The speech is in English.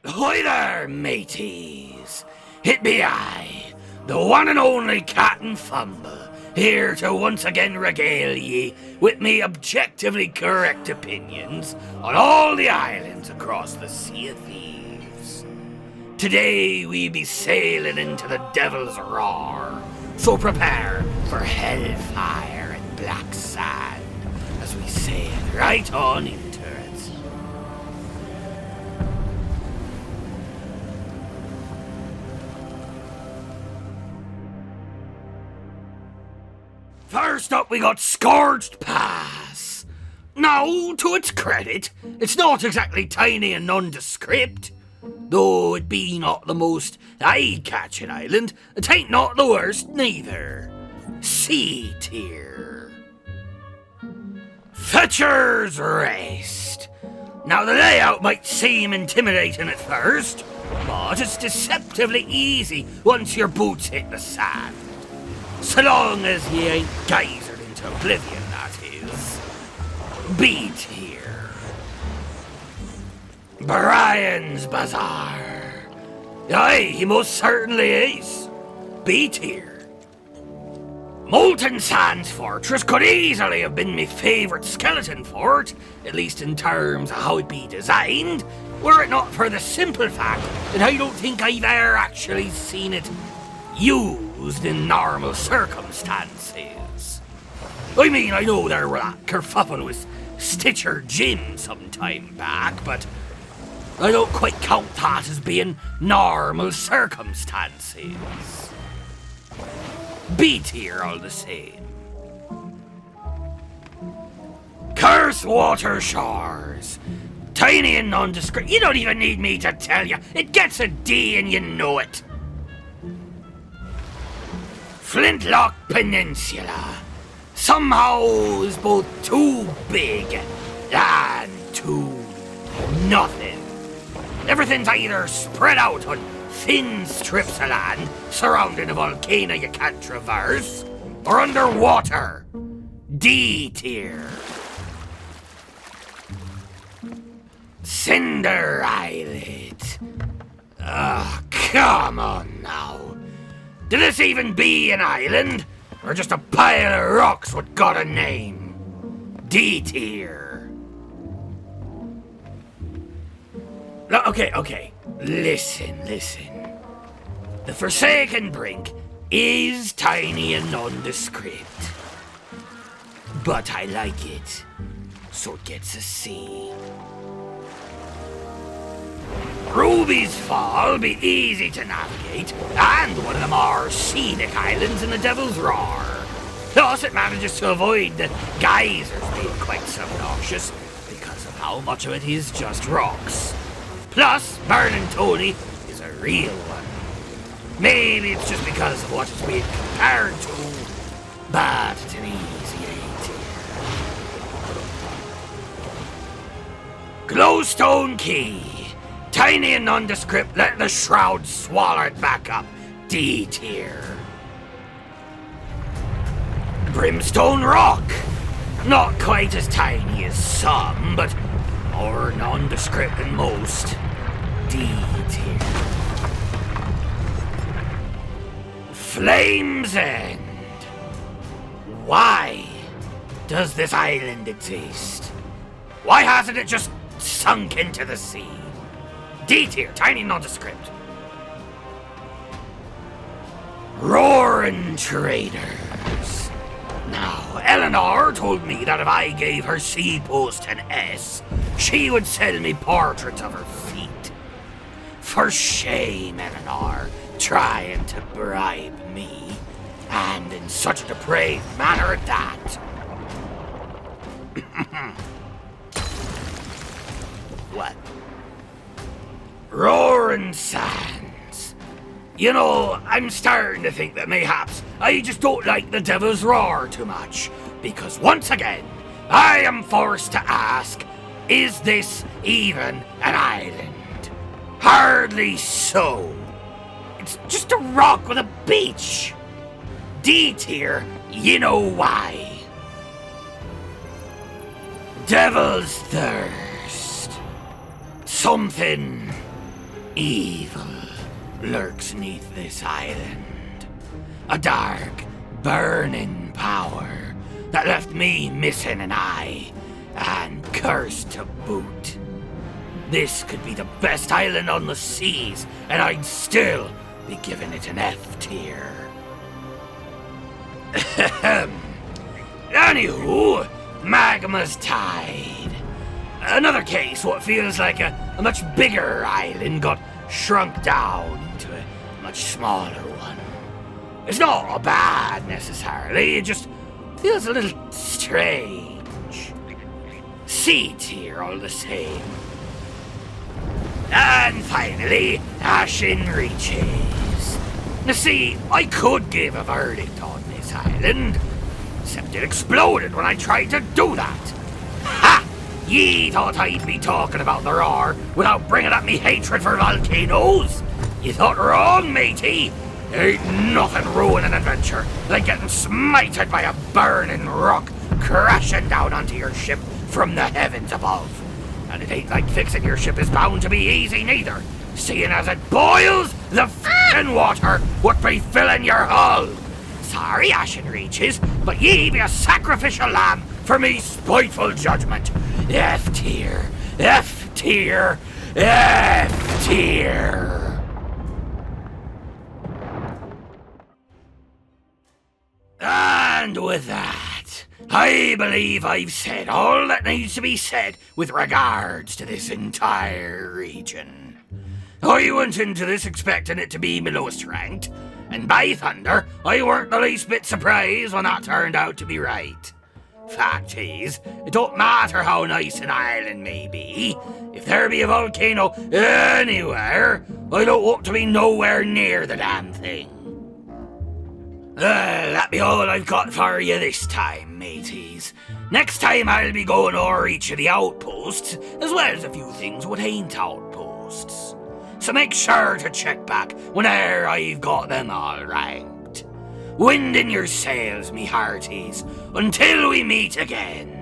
Hi there, mateys. It be I, the one and only Captain Fumble, here to once again regale ye with me objectively correct opinions on all the islands across the Sea of Thieves. Today we be sailing into the Devil's Roar, so prepare for hellfire and black sand as we sail right on into it. First up, we got Scorched Pass. Now, to its credit, it's not exactly tiny and nondescript. Though it be not the most eye-catching island, it ain't not the worst neither. C tier. Fetcher's Rest. Now, the layout might seem intimidating at first, but it's deceptively easy once your boots hit the sand. So long as ye ain't geysered into oblivion, that is. B tier. Brian's Bazaar. Aye, he most certainly is. B tier. Molten Sands Fortress could easily have been my favourite skeleton fort, at least in terms of how it be designed, were it not for the simple fact that I don't think I've ever actually seen it used in normal circumstances. I mean, I know there were that kerfuffle with Stitcher Jim some time back, but I don't quite count that as being normal circumstances. B tier all the same. Curse Water Shores. Tiny and nondescript. You don't even need me to tell you. It gets a D and you know it. Flintlock Peninsula somehow is both too big and too nothing. Everything's either spread out on thin strips of land surrounding a volcano you can't traverse, or underwater. D tier. Cinder Islet. Come on now. Did this even be an island? Or just a pile of rocks what got a name? D tier. No, okay. Listen. The Forsaken Brink is tiny and nondescript. But I like it, so it gets a C. Ruby's Fall be easy to navigate, and one of the more scenic islands in the Devil's Roar. Plus, it manages to avoid the geysers being quite so obnoxious, because of how much of it is just rocks. Plus, Burning Tony is a real one. Maybe it's just because of what it's being compared to, but it's an easy A tier. Glowstone Key. Tiny and nondescript, let the shroud swallow it back up. D tier. Brimstone Rock. Not quite as tiny as some, but more nondescript than most. D tier. Flame's End. Why does this island exist? Why hasn't it just sunk into the sea? D tier, tiny nondescript. Roaring Traders. Now, Eleanor told me that if I gave her C post an S, she would sell me portraits of her feet. For shame, Eleanor, trying to bribe me, and in such a depraved manner at that. What? Roaring Sands. You know, I'm starting to think that mayhaps I just don't like the Devil's Roar too much, because once again, I am forced to ask, is this even an island? Hardly so. It's just a rock with a beach. D tier, you know why. Devil's Thirst. Something Evil lurks neath this island. A dark, burning power that left me missing an eye and cursed to boot. This could be the best island on the seas, and I'd still be giving it an F tier. Anywho, Magma's Tide. Another case what feels like a much bigger island got shrunk down into a much smaller one. It's not bad necessarily, it just feels a little strange. C tier all the same. And finally, Ashen Reaches. Now see, I could give a verdict on this island, except it exploded when I tried to do that. Ha! Ye thought I'd be talking about the roar without bringing up me hatred for volcanoes? You thought wrong, matey. There ain't nothing ruining an adventure like getting smited by a burning rock crashing down onto your ship from the heavens above. And it ain't like fixing your ship is bound to be easy neither, seeing as it boils the f***ing water what be filling your hull. Sorry, Ashen Reaches, but ye be a sacrificial lamb for me spiteful judgment. F tier, F tier, F tier. And with that, I believe I've said all that needs to be said with regards to this entire region. I went into this expecting it to be my lowest ranked, and by thunder, I weren't the least bit surprised when that turned out to be right. Fact is, it don't matter how nice an island may be, if there be a volcano anywhere, I don't want to be nowhere near the damn thing. That be all I've got for you this time, mateys. Next time I'll be going over each of the outposts, as well as a few things what ain't outposts. So make sure to check back whenever I've got them all ranked. Wind in your sails, me hearties, until we meet again.